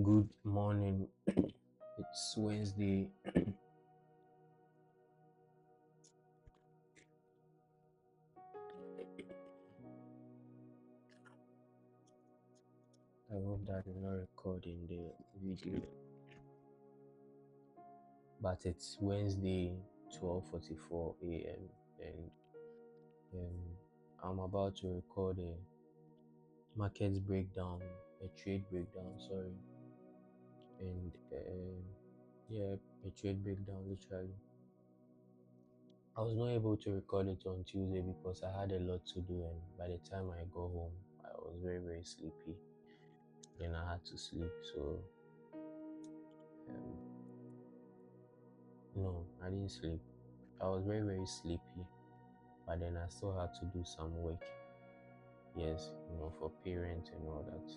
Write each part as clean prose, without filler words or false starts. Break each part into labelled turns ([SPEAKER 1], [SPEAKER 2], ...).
[SPEAKER 1] Good morning. It's Wednesday. I hope that you're not recording the video. But it's Wednesday, 12:44 a.m. and um, I'm about to record a market breakdown, a trade breakdown, sorry. And yeah, a trade breakdown literally. I was not able to record it on Tuesday because I had a lot to do, and by the time I got home, I was very, very sleepy. Then I had to sleep, so um, no, I didn't sleep. I was very, very sleepy, but then I still had to do some work. Yes, for parents and all that.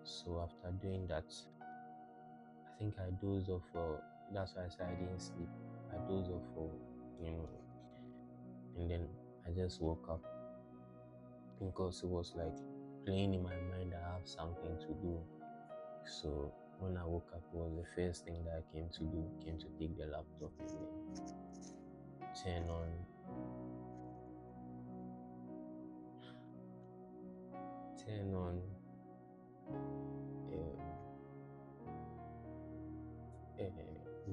[SPEAKER 1] So after doing that, I think I dozed off for. That's why I said I didn't sleep. I dozed off for, and then I just woke up because it was like playing in my mind. I have something to do. So when I woke up, it was the first thing that I came to do. Came to take the laptop and then turn on turn on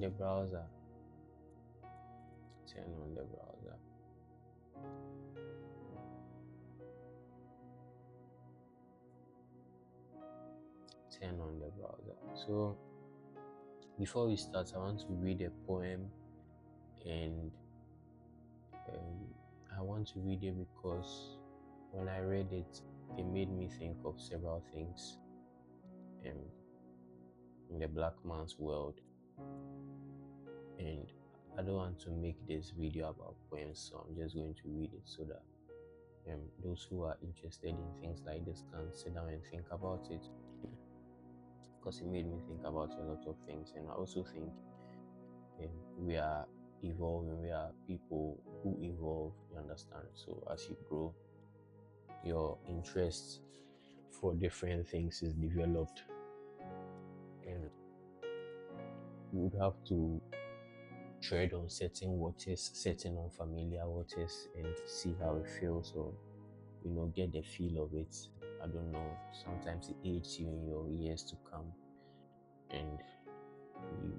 [SPEAKER 1] the browser. Turn on the browser. Turn on the browser. So before we start, I want to read a poem, and I want to read it because when I read it, it made me think of several things in the black man's world. And I don't want to make this video about poems, so I'm just going to read it so that those who are interested in things like this can sit down and think about it, because it made me think about a lot of things. And I also think we are evolving, we are people who evolve, you understand? So as you grow, your interest for different things is developed, and you would have to tread on certain waters, certain unfamiliar waters, and see how it feels, or get the feel of it. I don't know, sometimes it aids you in your years to come, and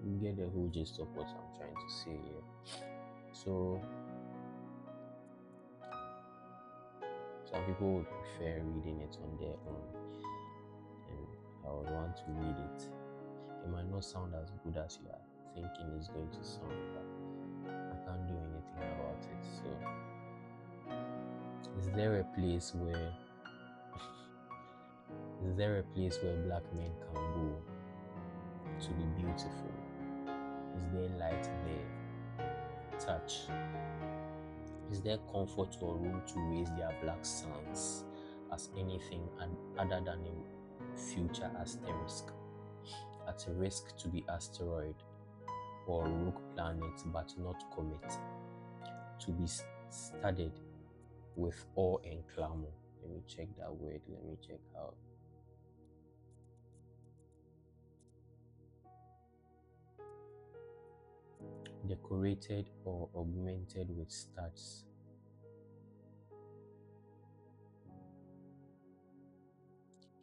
[SPEAKER 1] you get the whole gist of what I'm trying to say here. So some people would prefer reading it on their own, and I would want to read it. It might not sound as good as you are thinking it's going to sound, but I can't do anything about it. So is there a place where black men can go to be beautiful? Is there light there? Touch? Is there comfort or room to raise their black sons as anything other than a future asterisk? At a risk to be asteroid or rogue planet but not comet? To be studied with awe and clamor. Let me check that word. Let me check how. Decorated or augmented with studs.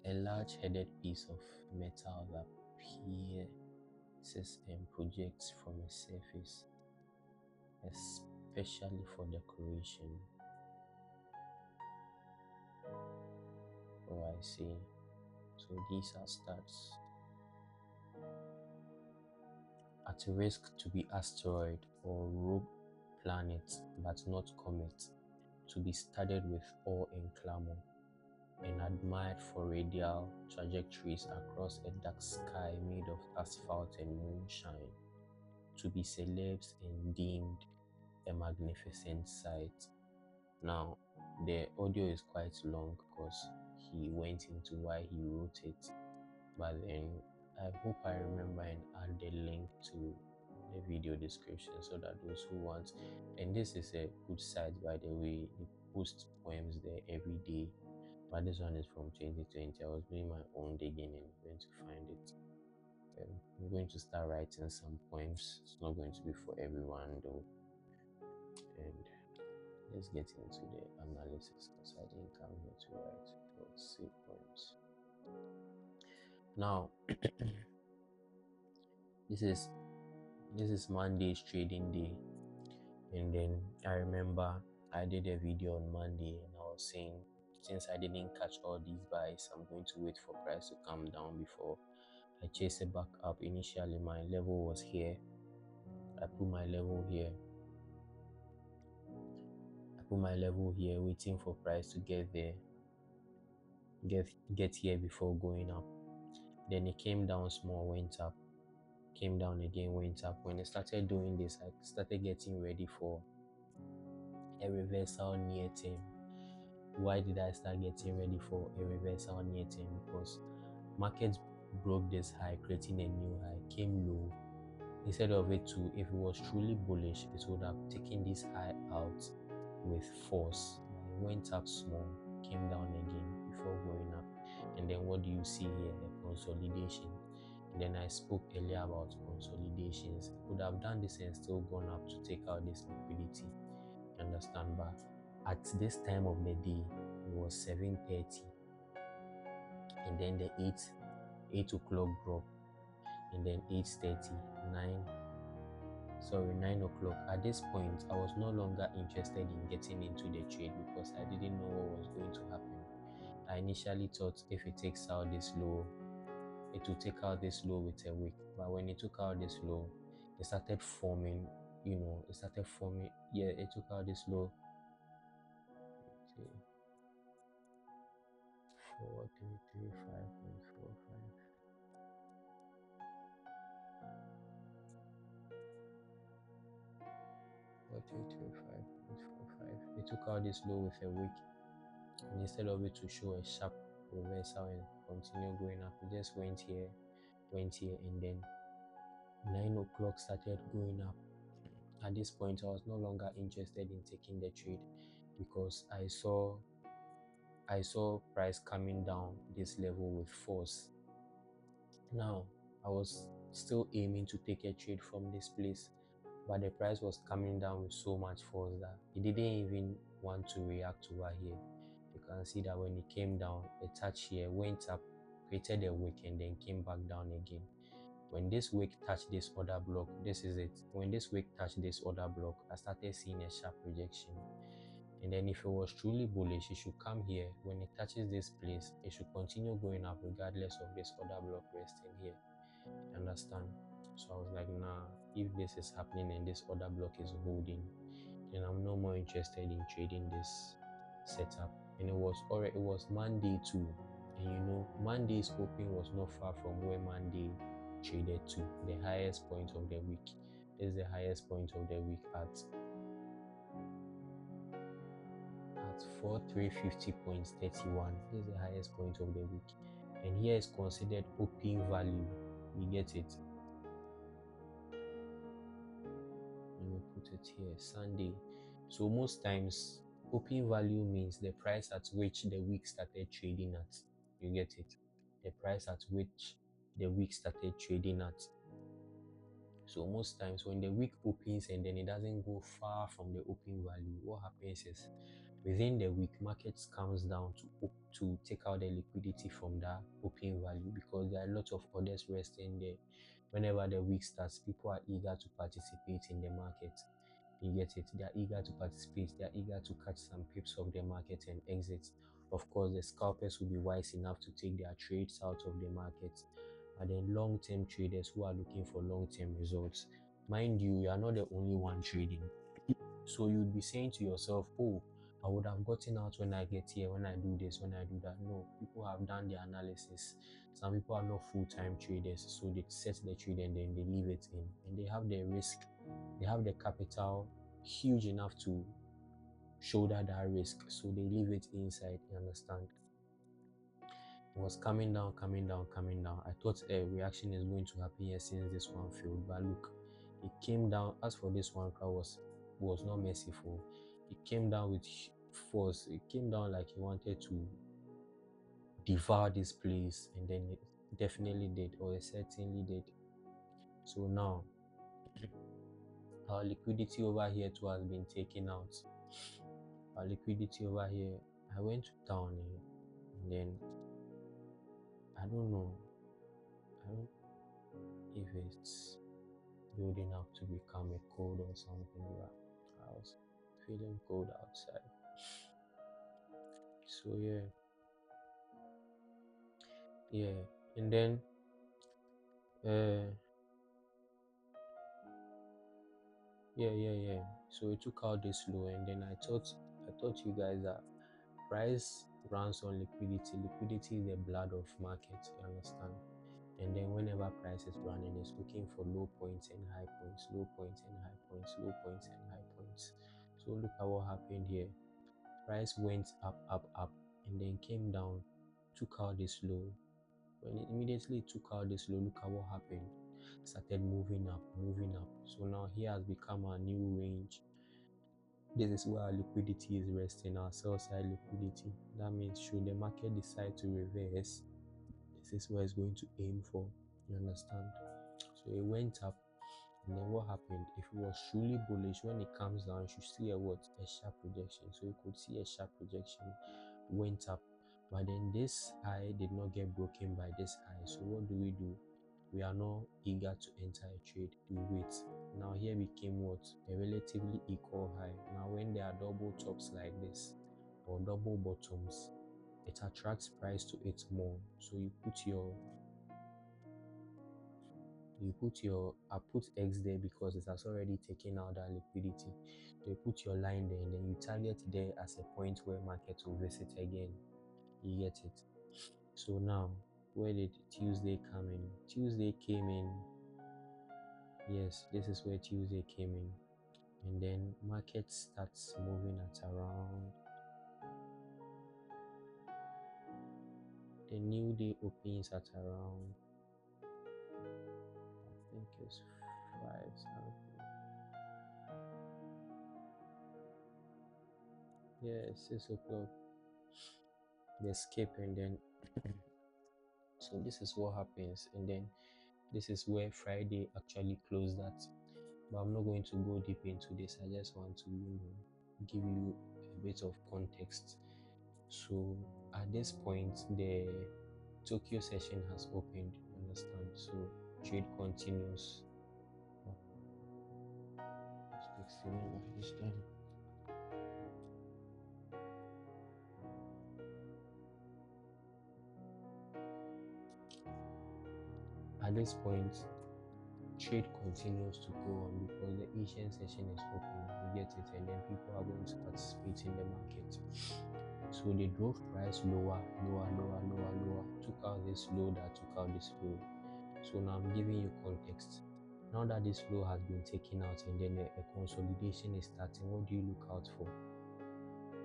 [SPEAKER 1] A large-headed piece of metal that pierces and projects from a surface, especially for decoration. Oh, I see. So these are studs. At risk to be asteroid or rogue planet but not comet, to be studied with awe and clamor, and admired for radial trajectories across a dark sky made of asphalt and moonshine, to be celebs and deemed a magnificent sight. Now, the audio is quite long because he went into why he wrote it, but then I hope I remember and add the link to the video description so that those who want, and this is a good site by the way, he posts poems there every day, but this one is from 2020. I was doing my own digging and went to find it. I'm going to start writing some poems. It's not going to be for everyone though. And let's get into the analysis because I didn't come here to write or say poems. Now, this is Monday's trading day, and then I remember I did a video on Monday and I was saying, since I didn't catch all these buys, I'm going to wait for price to come down before I chase it back up. Initially my level was here. I put my level here, waiting for price to get there, get here before going up. Then it came down small, went up, came down again, went up. When I started doing this, I started getting ready for a reversal near term. Why did I start getting ready for a reversal near term? Because markets broke this high, creating a new high, came low. Instead of it to, if it was truly bullish, it would have taken this high out with force. It went up small, came down again before going up. And then what do you see here? A consolidation. And then I spoke earlier about consolidations. I could have done this and still gone up to take out this liquidity. You understand? But at this time of the day, it was 7:30, and then the 8 o'clock drop, and then 8:30, 9 o'clock. At this point, I was no longer interested in getting into the trade because I didn't know what was going to happen. I initially thought if it takes out this low, it will take out this low with a wick. But when it took out this low, it started forming, it took out this low. 4335.45. They took out this low with a wick, and instead of it to show a sharp reversal and continue going up, it just went here, and then 9 o'clock started going up. At this point, I was no longer interested in taking the trade because I saw price coming down this level with force. Now, I was still aiming to take a trade from this place, but the price was coming down with so much force that it didn't even want to react over here. You can see that when it came down, it touched here, went up, created a wick, and then came back down again. When this wick touched this other block, this is it. When this wick touched this other block, I started seeing a sharp rejection. And then if it was truly bullish, it should come here. When it touches this place, it should continue going up regardless of this other block resting here. You understand? So I was like, nah, if this is happening and this other block is holding, then I'm no more interested in trading this setup. And it was Monday too. And Monday's open was not far from where Monday traded to, the highest point of the week. This is the highest point of the week at 4350.31. This is the highest point of the week, and here is considered open value. You get it? Let me put it here, Sunday. So most times open value means the price at which the week started trading at. You get it? The price at which the week started trading at. So most times when the week opens and then it doesn't go far from the open value, what happens is within the week, markets comes down to take out the liquidity from that open value because there are a lot of orders resting there. Whenever the week starts, people are eager to participate in the market. You get it? They are eager to participate. They are eager to catch some pips of the market and exit. Of course, the scalpers will be wise enough to take their trades out of the market. And then long-term traders who are looking for long-term results. Mind you, you are not the only one trading. So you'd be saying to yourself, oh, I would have gotten out when I get here, when I do this, when I do that. No, people have done their analysis. Some people are not full-time traders, so they set the trade and then they leave it in. And they have the risk, they have the capital huge enough to shoulder that risk, so they leave it inside. You understand? It was coming down. I thought a reaction is going to happen here since this one failed, but look, it came down. As for this one, was not merciful. It came down with force. It came down like he wanted to devour this place, and then definitely did, or it certainly did. So now our liquidity over here too has been taken out. Our liquidity over here, I went to town here, and then I don't know, I don't if it's building up to become a cold or something, but I was feeling cold outside. So yeah, and then uh yeah. So we took out this low, and then I thought you guys that price runs on liquidity. Liquidity is the blood of market, you understand? And then whenever price is running, it's looking for low points and high points, low points and high points, low points and high points. So look at what happened here. Price went up, and then came down, took out this low. When it immediately took out this low, look at what happened. Started moving up, moving up. So now here has become our new range. This is where our liquidity is resting, our sell side liquidity. That means should the market decide to reverse, this is where it's going to aim for. You understand? So it went up, and then what happened? If it was truly bullish, when it comes down, you should see a what? A sharp projection. So you could see a sharp projection, went up, but then this high did not get broken by this high. So what do? We are not eager to enter a trade. We wait. Now here became what? A relatively equal high. Now when there are double tops like this or double bottoms, it attracts price to it more. So I put X there because it has already taken out that liquidity. So you put your line there, and then you target there as a point where market will visit again. You get it? So now, where did Tuesday come in? Tuesday came in. Yes, this is where Tuesday came in. And then market starts moving at around, the new day opens at around, I think it's 5 something. Yeah, 6 o'clock. They skip, and then so this is what happens, and then this is where Friday actually closed that. But I'm not going to go deep into this. I just want to give you a bit of context. So at this point, the Tokyo session has opened, understand? So trade continues. Oh, it's texting me by this time. At this point, trade continues to go on because the Asian session is open. You get it, and then people are going to participate in the market. So they drove price lower, took out this low, that took out this low. So now I'm giving you context. Now that this low has been taken out, and then a consolidation is starting, what do you look out for?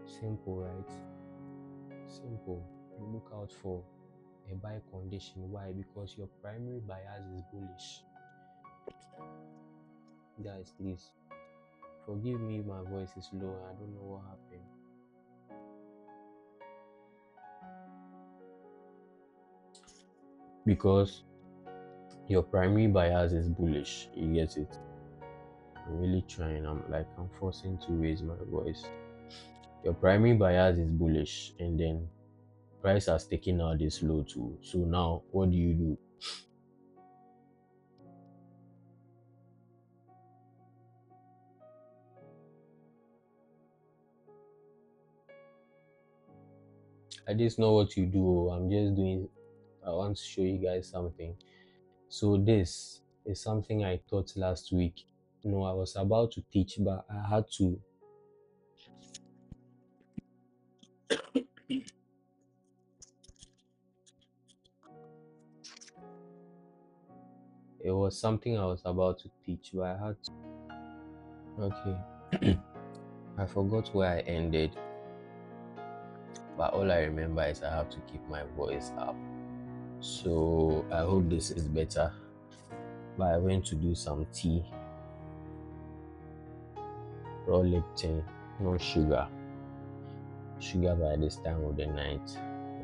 [SPEAKER 1] Simple, right? Simple. You look out for a buy condition. Why? Because your primary bias is bullish. Guys, please forgive me, my voice is low. I don't know what happened. Because your primary bias is bullish. You get it? I'm really trying. I'm forcing to raise my voice. Your primary bias is bullish, and then price has taken out this low too. So now what do you do? I just know what you do. I'm just doing, I want to show you guys something. So this is something I taught last week. No, I was about to teach, but I had to. It was something I was about to teach, but I had to. Okay. I forgot where I ended, but all I remember is I have to keep my voice up. So I hope this is better. But I went to do some tea, raw Lipton, no sugar. Sugar by this time of the night.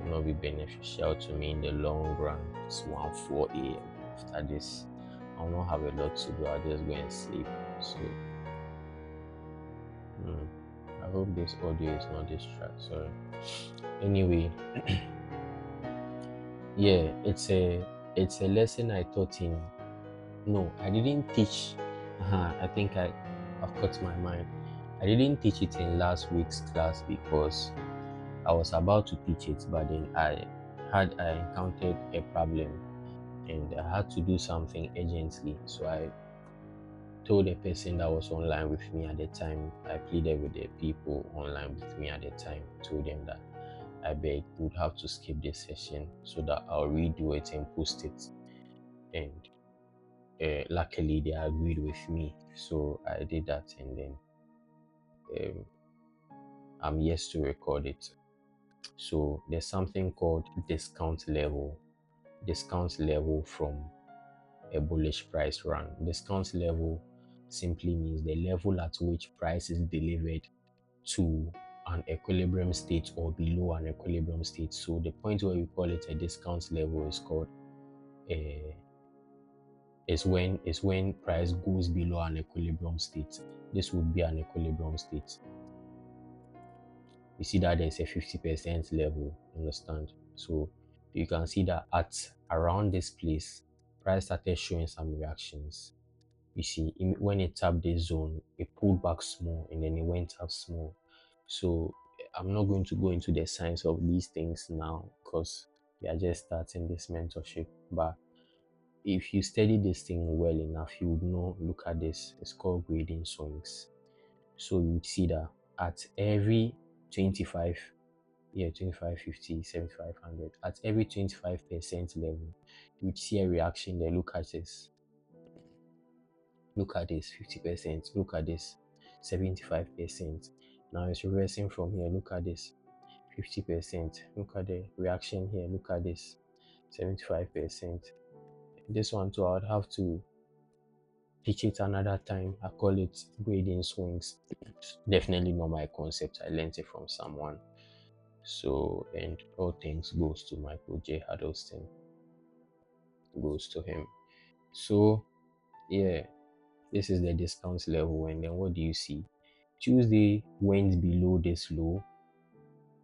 [SPEAKER 1] will not be beneficial to me in the long run. It's 1 4 a.m. After this, I will not have a lot to do. I'll just go and sleep. So, I hope this audio is not distract. Sorry. Anyway, yeah, it's a lesson I taught in. No, I didn't teach. I think I've cut my mind. I didn't teach it in last week's class because I was about to teach it, but then I encountered a problem and I had to do something urgently. So I told the person that was online with me at the time, I pleaded with the people online with me at the time, told them that I beg would have to skip this session so that I'll redo it and post it. And luckily they agreed with me. So I did that, and then I'm yet to record it. So there's something called discount level from a bullish price run. Discount level simply means the level at which price is delivered to an equilibrium state or below an equilibrium state. So the point where we call it a discount level is called is when price goes below an equilibrium state. This would be an equilibrium state. You see that there's a 50% level, understand? So you can see that at around this place, price started showing some reactions. You see, when it tapped this zone, it pulled back small and then it went up small. So I'm not going to go into the science of these things now because we are just starting this mentorship. But if you study this thing well enough, you would know. Look at this. It's called grading swings. So you would see that at every 25, 25, 50, 75, 100, at every 25% level, you would see a reaction there. Look at this. Look at this, 50%. Look at this, 75%. Now it's reversing from here. Look at this, 50%. Look at the reaction here. Look at this, 75%. This one too, I would have to teach it another time. I call it grading swings. Definitely not my concept. I learned it from someone. So, and all thanks goes to Michael J. Huddleston. Goes to him. So, yeah, this is the discount level. And then what do you see? Tuesday went below this low.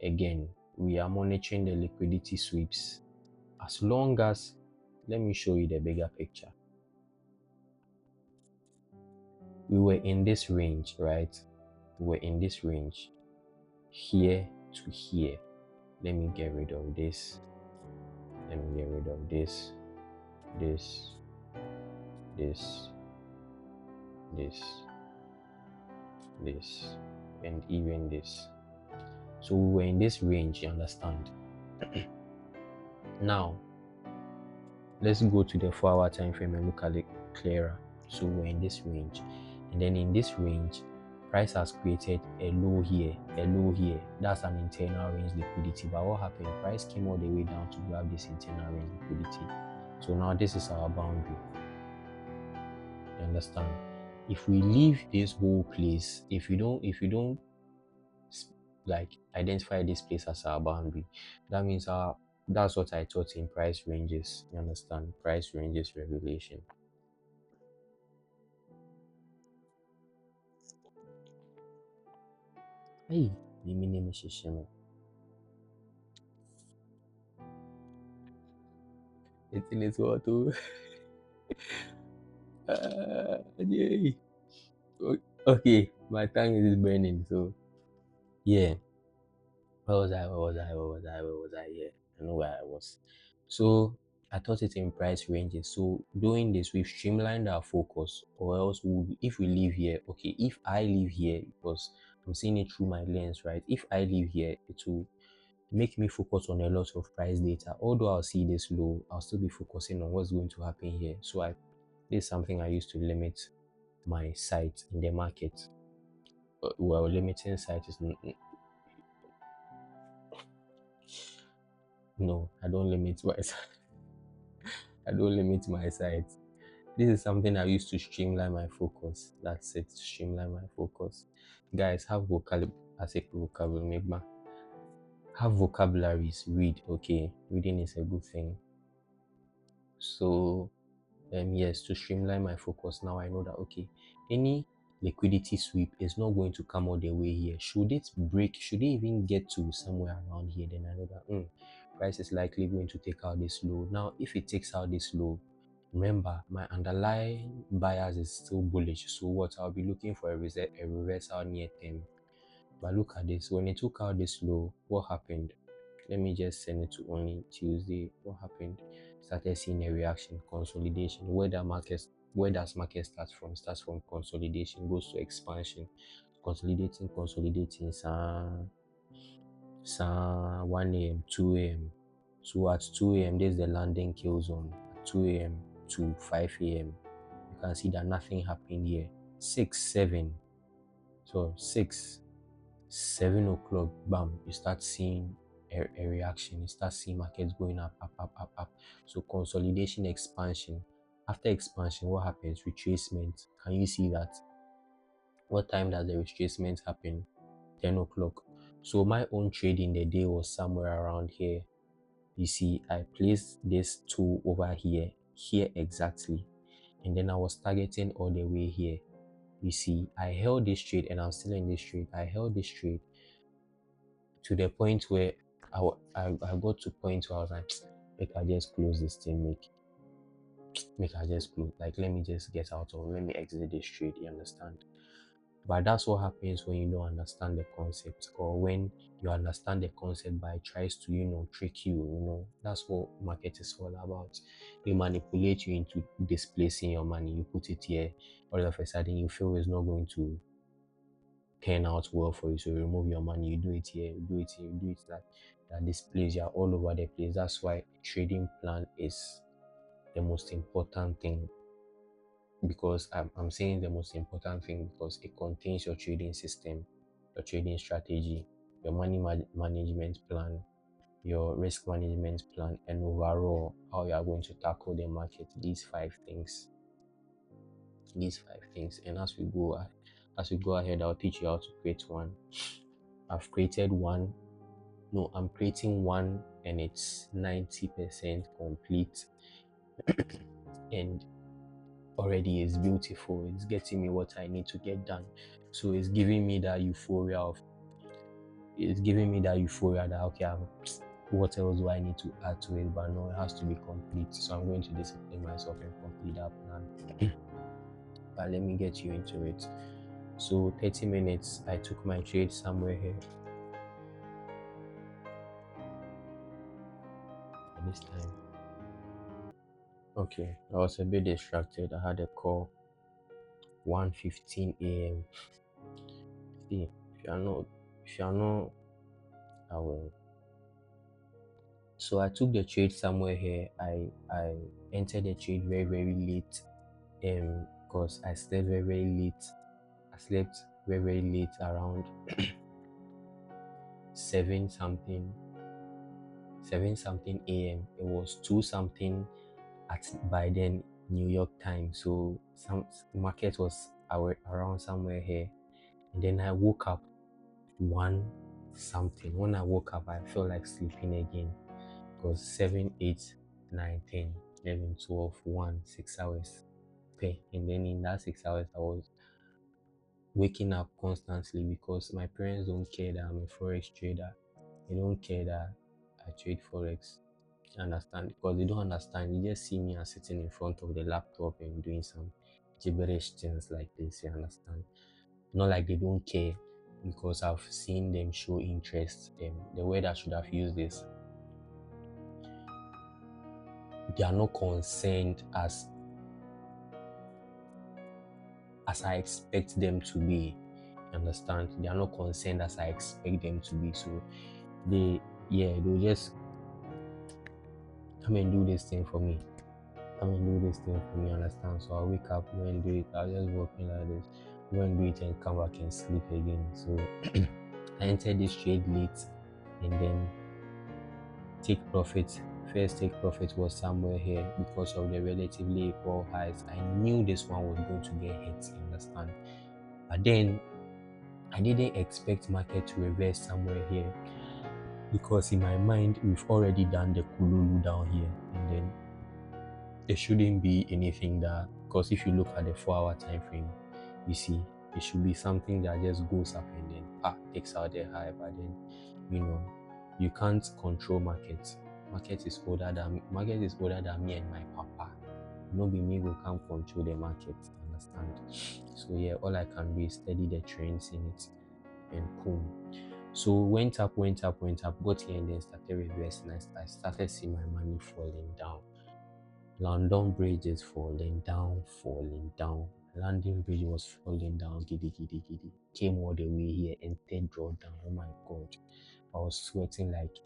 [SPEAKER 1] Again, we are monitoring the liquidity sweeps. As long as, let me show you the bigger picture. We were in this range, right? We were in this range here to here. Let me get rid of this. Let me get rid of this, this, this, and even this. So we were in this range, you understand? Now, let's go to the 4-hour time frame and look at it clearer. So we're in this range, and then in this range, price has created a low here, a low here. That's an internal range liquidity. But what happened? Price came all the way down to grab this internal range liquidity. So now this is our boundary. You understand? If we leave this whole place, if you don't like identify this place as our boundary, that means that's what I taught in price ranges. You understand? Price ranges regulation. Hey, it's in its water. Yay. Okay, my tongue is burning. So, yeah. Where was I? Yeah, I know where I was. So, I taught it in price ranges. So, doing this, we've streamlined our focus, or else if we leave here, okay, if I leave here, because I'm seeing it through my lens, right? If I leave here, it will make me focus on a lot of price data. Although I'll see this low, I'll still be focusing on what's going to happen here. So this is something I used to limit my sight in the market. Well, limiting sight is no, I don't limit my I don't limit my sight. This is something I used to streamline my focus. That's it, streamline my focus. Guys, have vocabulary as a vocabulary. have vocabularies, read. Okay, reading is a good thing. So yes, to streamline my focus, now I know that okay, any liquidity sweep is not going to come all the way here. Should it break, should it even get to somewhere around here, then I know that price is likely going to take out this low. Now if it takes out this low, remember my underlying bias is still bullish, so what I'll be looking for a reversal near term. But look at this, when it took out this low, what happened? Let me just send it to only Tuesday. What happened? Started seeing a reaction, consolidation. Where does market start from? Starts from consolidation, goes to expansion, consolidating. Sa 1 a.m., 2 a.m. So at 2 a.m., this is the landing kill zone. At 2 a.m. to 5 a.m., you can see that nothing happened here. 7 o'clock, bam, you start seeing a reaction. You start seeing markets going up, up, up, up, up. So consolidation, expansion. After expansion, what happens? Retracement. Can you see that? What time does the retracement happen? 10 o'clock. So my own trade in the day was somewhere around here. You see, I placed this tool over here exactly, and then I was targeting all the way here. You see, I held this trade, and I'm still in this trade. I held this trade to the point where I got to point where I was like, make I just close this thing, make I just close, like let me just get out of, let me exit this trade, you understand? But that's what happens when you don't understand the concept, or when you understand the concept but it tries to, trick you, that's what market is all about. They manipulate you into displacing your money. You put it here, all of a sudden you feel it's not going to turn out well for you, so you remove your money, you do it here, you do it here, you do it that displays you are all over the place. That's why a trading plan is the most important thing, because I'm saying the most important thing because it contains your trading system, your trading strategy, your money management plan, your risk management plan, and overall how you are going to tackle the market. These five things. And as we go ahead, I'll teach you how to create one. I've created one. No, I'm creating one, and it's 90% complete. And already it's beautiful. It's getting me what I need to get done. So it's giving me that euphoria that okay, what else do I need to add to it? But no, it has to be complete. So I'm going to discipline myself and complete that plan. But let me get you into it. So 30 minutes, I took my trade somewhere here. At this time. Okay, I was a bit distracted. I had a call 1:15 a.m. See, if you are not aware. So I took the trade somewhere here. I entered the trade very, very late. Because I slept very, very late. I slept very, very late, around 7 something a.m. It was 2 something by then New York time. So some market was around somewhere here. And then I woke up 1 something. When I woke up, I felt like sleeping again. Because 7, 8, 9, 10, 11, 12, 1, 6 hours. Okay. And then in that 6 hours, I was waking up constantly because my parents don't care that I'm a forex trader. They don't care that I trade forex. You understand? Because they don't understand. You just see me as sitting in front of the laptop and doing some gibberish things like this. You understand? Not like they don't care, because I've seen them show interest. The word I should have used is, they are not concerned as I expect them to be. Understand? They are not concerned as I expect them to be. So they'll just come and do this thing for me. Understand? So I'll wake up, go and do it. I'll just walk in like this, go and do it and come back and sleep again. So I entered this trade late, and then take profit. First take profit was somewhere here because of the relatively equal highs. I knew this one was going to get hit, you understand? But then I didn't expect market to reverse somewhere here. because in my mind we've already done the kululu down here, and then there shouldn't be anything that, because if you look at the 4 hour time frame, you see it should be something that just goes up and then takes out the high. But then, you know, you can't control markets. Market is older than me and my papa. No be me go come control the market, understand? So yeah, all I can do is study the trends in it and boom. So went up, got here and then started reversing. I started seeing my money falling down. London Bridge is falling down. London Bridge was falling down, giddy. Came all the way here, entered drawdown. Oh my god. I was sweating like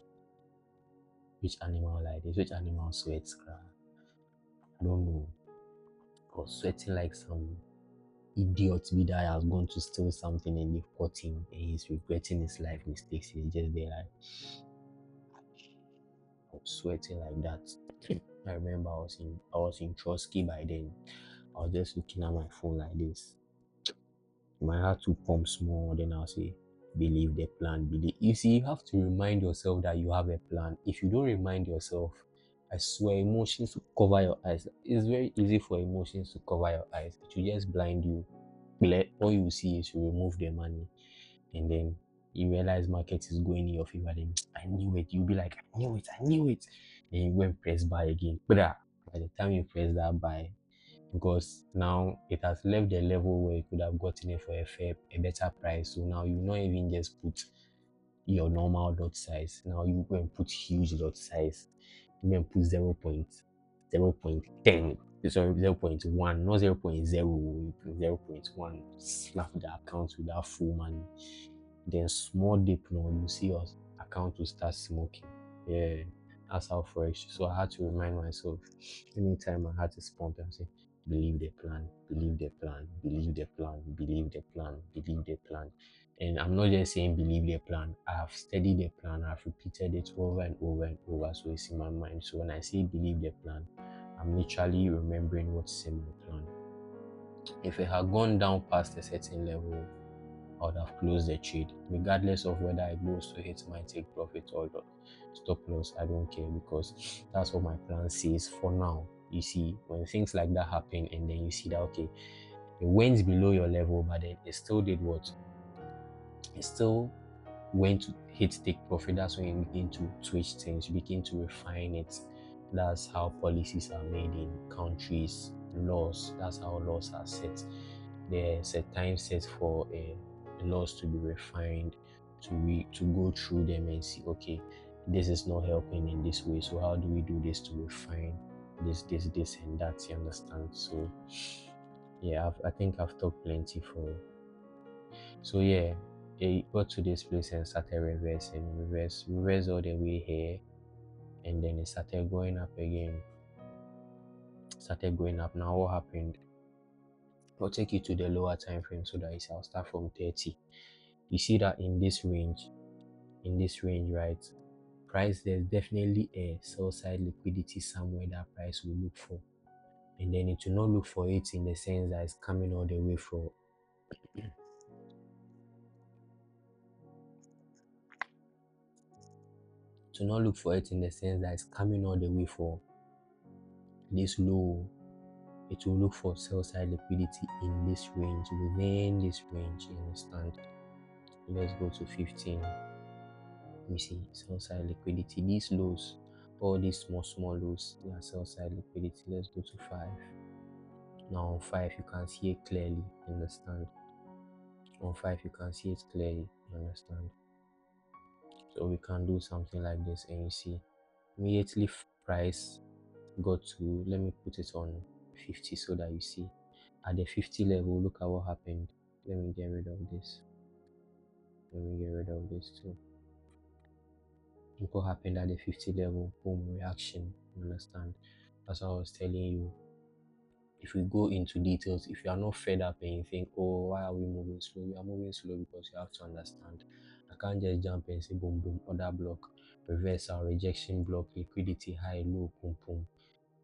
[SPEAKER 1] which animal like this? Which animal sweats? I don't know. I was sweating like some idiot be that has gone to steal something and they've caught him and he's regretting his life mistakes. He's just there like I was sweating like that. I remember I was in Trotsky by then. I was just looking at my phone like this. My heart to pump small, then I'll say, believe the plan, believe. You see, you have to remind yourself that you have a plan. If you don't remind yourself, I swear, emotions will cover your eyes. It's very easy for emotions to cover your eyes. It will just blind you. All you see is you remove the money, and then you realize market is going in your favor. Then I knew it. You'll be like, I knew it. And you go and press buy again. But by the time you press that buy, because now it has left the level where you could have gotten it for a better price. So now you not even just put your normal lot size. Now you go and put huge lot size. You go and put 0.10. Sorry, 0.1, not 0.0, 0.1. Slap the account with that full money. Then small dip now, you see your account will start smoking. Yeah, that's how forex. So I had to remind myself anytime I had to pump and say, believe the plan, believe the plan, believe the plan, believe the plan, believe the plan. And I'm not just saying believe the plan. I have studied the plan. I've repeated it over and over and over. So it's in my mind. So when I say believe the plan, I'm literally remembering what's in my plan. If it had gone down past a certain level, I would have closed the trade, regardless of whether it goes to hit my take profit or stop loss. I don't care because that's what my plan says for now. You see, when things like that happen, and then you see that okay, it went below your level, but then it still did what? It still went to hit take profit. That's when you begin to switch things, you begin to refine it. That's how policies are made in countries, laws. That's how laws are set. There's a time set for laws to be refined, to go through them and see, okay, this is not helping in this way. So how do we do this to refine this, and that? You understand? So yeah, I think I've talked plenty for. So yeah, it got to this place and started reverse all the way here, and then it started going up again. Started going up. Now what happened? I'll take you to the lower time frame so that I'll start from 30. You see that in this range, right? Price, there's definitely a sell side liquidity somewhere that price will look for. And then it will not look for it in the sense that it's coming all the way from to not look for it in the sense that it's coming all the way for this low. It will look for sell side liquidity in this range, within this range. You understand? Let's go to 15. You see sell side liquidity. These lows, all these small lows, they are sell side liquidity. Let's go to 5. Now on 5 you can see it clearly. You understand? On 5 you can see it clearly. You understand? So we can do something like this, and you see immediately price got to, let me put it on 50 so that you see at the 50 level. Look at what happened. Let me get rid of this. Let me get rid of this too. Look what happened at the 50 level. Boom, reaction. You understand? That's what I was telling you. If we go into details, if you are not fed up and you think, oh, why are we moving slow? We are moving slow because you have to understand. I can't just jump and say boom, boom, other block, reversal, rejection block, liquidity high, low, boom, boom.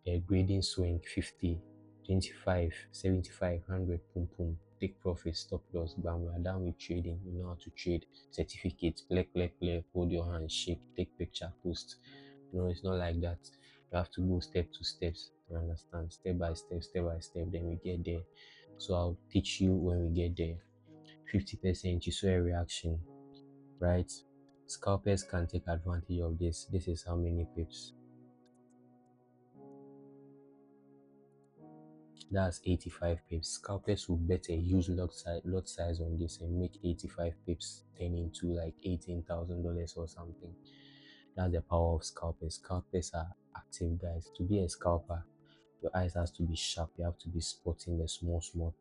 [SPEAKER 1] A grading swing, 50, 25, 75, 100, boom, boom. take profit, stop loss, bam, we are done with trading. You know how to trade, certificate, play, hold your hand, shake, take picture, post. No, it's not like that. You have to go step to steps. You understand? Step by step, then we get there. So I'll teach you when we get there. 50%, you saw a reaction, right? Scalpers can take advantage of this. This is how many pips. That's 85 pips. Scalpers will bet a huge lot size on this and make 85 pips turn into like $18,000 or something. That's the power of scalpers. Scalpers are active guys. To be a scalper, your eyes has to be sharp. You have to be spotting the small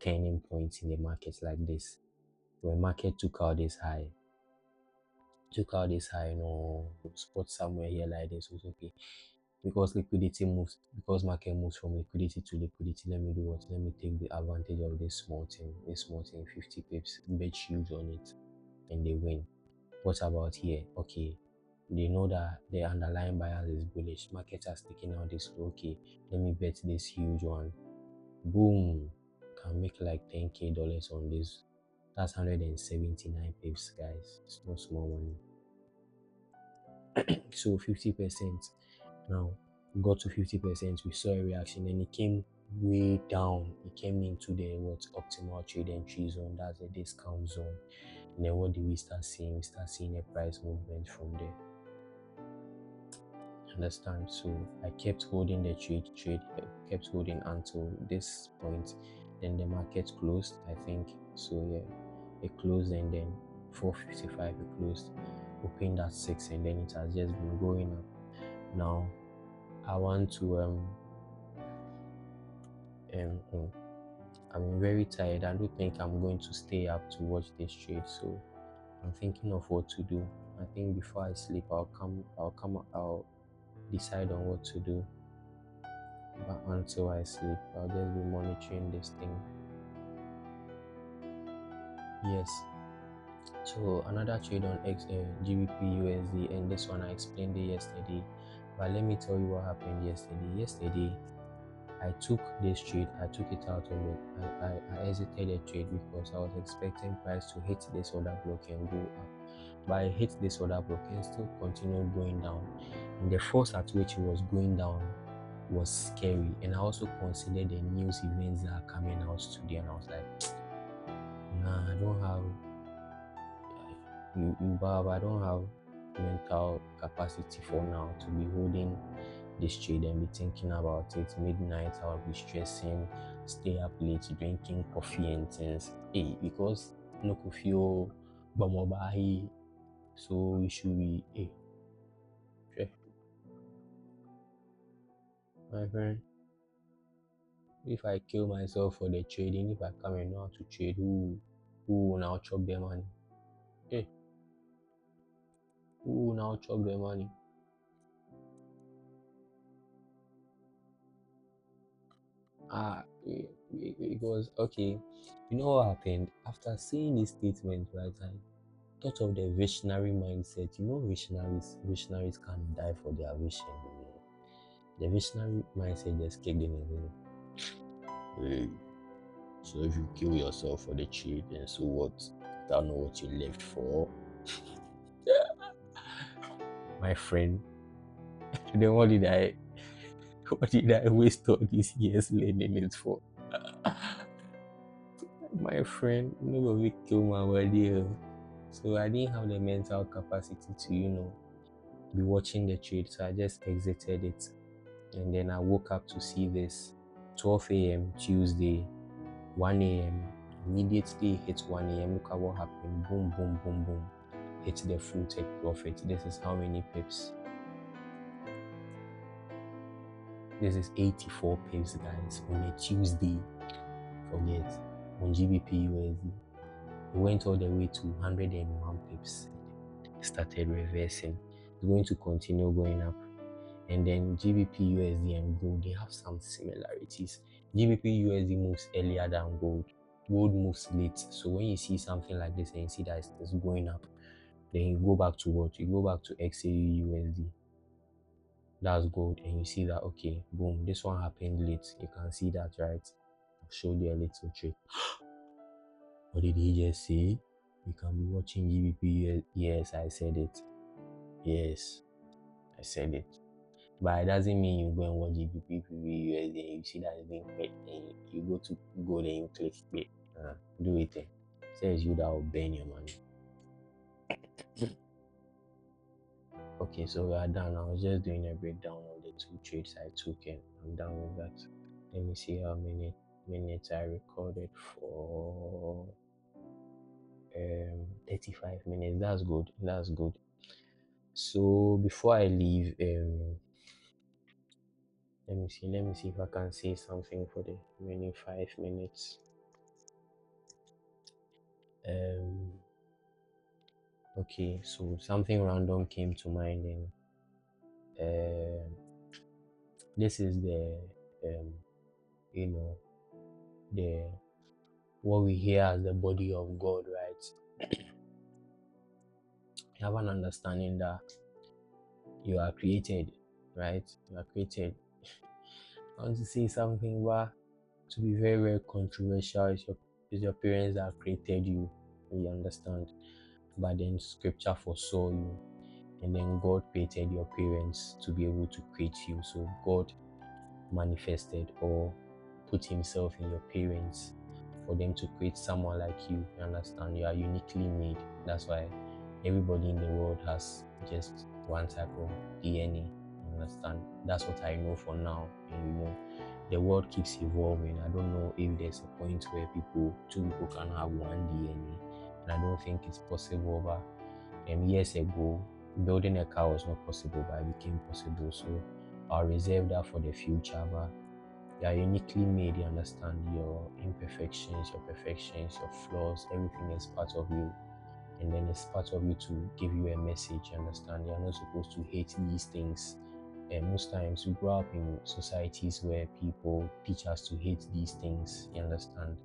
[SPEAKER 1] turning points in the market like this. When market took out this high, you know, spot somewhere here like this was okay. Because liquidity moves, because market moves from liquidity to liquidity, let me do what? Let me take the advantage of this small thing, 50 pips, bet huge on it, and they win. What about here? Okay, they know that the underlying bias is bullish. Market has taken out this low. Okay, let me bet this huge one. Boom, can make like $10K on this. That's 179 pips, guys. It's not small money. So 50%. Now we got to 50%, we saw a reaction, and it came way down. It came into the optimal trade entry zone, that's the discount zone. And then what do we start seeing? We start seeing a price movement from there. Understand? So I kept holding the trade, kept holding until this point. Then the market closed, I think. So yeah, it closed, and then 4:55 it closed, opened at 6, and then it has just been going up. Now I want to I'm very tired. I don't think I'm going to stay up to watch this trade, so I'm thinking of what to do. I think before I sleep, I'll decide on what to do. But until I sleep, I'll just be monitoring this thing. Yes. So another trade on GBP USD, and this one I explained it yesterday. But let me tell you what happened yesterday. Yesterday, I took this trade, I took it out of it. I exited the trade because I was expecting price to hit this order block and go up. But I hit this order block and still continued going down. And the force at which it was going down was scary. And I also considered the news events that are coming out today, and I was like, nah, I don't have I don't have mental capacity for now to be holding this trade and be thinking about it. Midnight I'll be stressing, stay up late drinking coffee and things. Hey, because no coffee or bamobahi, so we should be my friend. If I kill myself for the trading, if I come and know how to trade, who will now chop the money? Hey, who will now chop the money? It was okay. You know what happened? After seeing this statement, right, I thought of the visionary mindset. You know, visionaries can die for their vision. You know? The visionary mindset just kicked in and hey, so if you kill yourself for the trade, and so what? Don't know what you left for. My friend. Then what did I waste all these years learning it for? My friend, nobody kill my idea. So I didn't have the mental capacity to, be watching the trade. So I just exited it. And then I woke up to see this 12 a.m. Tuesday, 1 a.m. Immediately hit 1 a.m. Look at what happened. Boom, boom, boom, boom. Hit the full take profit. This is how many pips? This is 84 pips, guys, on a Tuesday. Forget. On GBP USD. It went all the way to 101 pips. It started reversing. It's going to continue going up. And then GBP USD and gold, they have some similarities. GBP USD moves earlier than gold. Gold moves late. So when you see something like this and you see that it's going up, then you go back to what? You go back to XAU USD. That's gold, and you see that, okay, boom, this one happened late. You can see that, right? I've showed you a little trick. What did he just say? You can be watching GBP. Yes, I said it. Yes, I said it. But it doesn't mean you go and watch GBP US, then you see that it's being paid, then you go to go, then you click pay. Do it. Says you that will burn your money. Okay, so we are done. I was just doing a breakdown of the two trades I took, and I'm done with that. Let me see how many minutes I recorded for. 35 minutes. That's good. That's good. So before I leave, let me see if I can say something for the remaining 5 minutes. Okay, so something random came to mind, and this is the the what we hear as the body of God, right? You have an understanding that you are created, right? You are created. I want to say something, but to be very, very controversial, it's your parents that created you. You understand? But then scripture foresaw you, and then God created your parents to be able to create you. So God manifested or put himself in your parents for them to create someone like you. You understand? You are uniquely made. That's why everybody in the world has just one type of DNA. You understand? That's what I know for now. And the world keeps evolving. I don't know if there's a point where two people can have one DNA. And I don't think it's possible. But years ago, building a car was not possible, but it became possible. So I'll reserve that for the future. But you are uniquely made. You understand? Your imperfections, your perfections, your flaws, everything is part of you. And then it's part of you to give you a message. You understand? You're not supposed to hate these things. And most times we grow up in societies where people teach us to hate these things. You understand?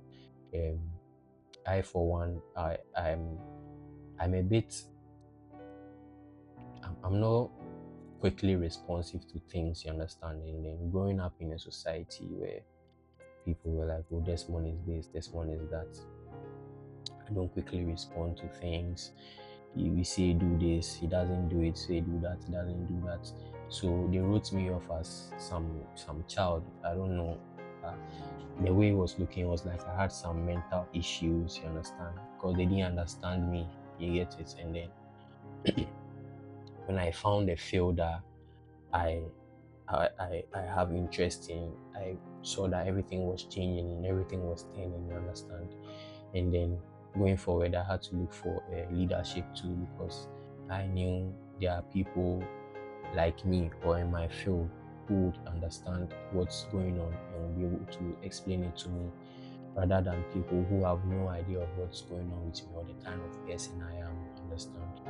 [SPEAKER 1] I, for one, I'm a bit. I'm not quickly responsive to things. You understand? And then growing up in a society where people were like, "Oh, this one is this, this one is that." I don't quickly respond to things. We say do this, he doesn't do it. Say do that, he doesn't do that. So they wrote me off as some child. I don't know. The way it was looking was like I had some mental issues. You understand? Because they didn't understand me. You get it? And then when I found a field that I have interest in, I saw that everything was changing and everything was turning. You understand? And then going forward, I had to look for leadership too, because I knew there are people like me or in my field who would understand what's going on and be able to explain it to me, rather than people who have no idea of what's going on with me or the kind of person I am. Understand?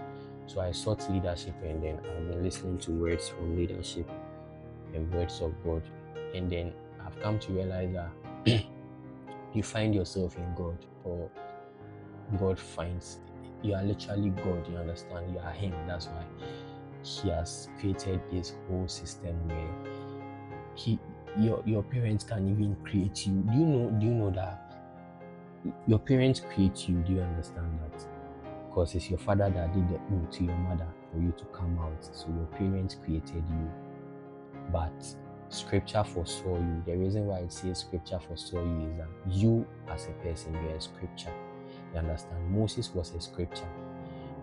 [SPEAKER 1] So I sought leadership, and then I've been listening to words from leadership and words of God, and then I've come to realize that you find yourself in God, or God finds you are literally God. You understand? You are Him. That's why He has created this whole system where your parents can even create you. Do you know that your parents create you? Do you understand that? Because it's your father that did the to your mother for you to come out. So your parents created you, but scripture foresaw you. The reason why it says scripture foresaw you is that you as a person, you are a scripture. You understand? Moses was a scripture,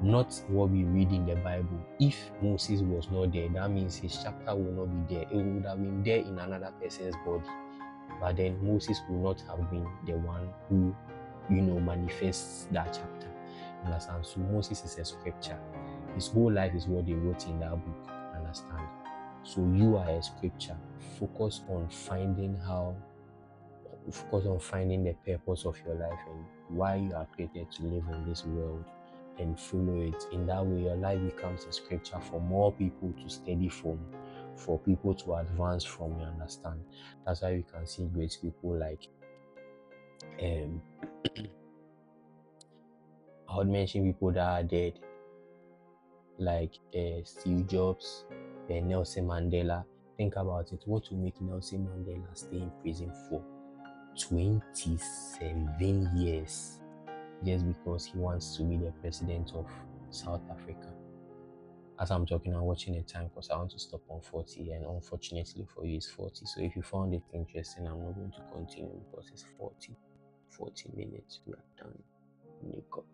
[SPEAKER 1] not what we read in the Bible. If Moses was not there, that means his chapter will not be there. It would have been there in another person's body. But then Moses will not have been the one who, manifests that chapter. You understand? So Moses is a scripture. His whole life is what they wrote in that book. Understand? So you are a scripture. Focus on finding the purpose of your life and why you are created to live in this world, and follow it. In that way, your life becomes a scripture for more people to study from, for people to advance from. You understand? That's why we can see great people like I would mention people that are dead, like Steve Jobs, Nelson Mandela. Think about it. What will make Nelson Mandela stay in prison for 27 years just because he wants to be the president of South Africa. As I'm talking, I'm watching the time because I want to stop on 40, and unfortunately for you, it's 40. So if you found it interesting, I'm not going to continue because it's 40 minutes. We are done. Nico.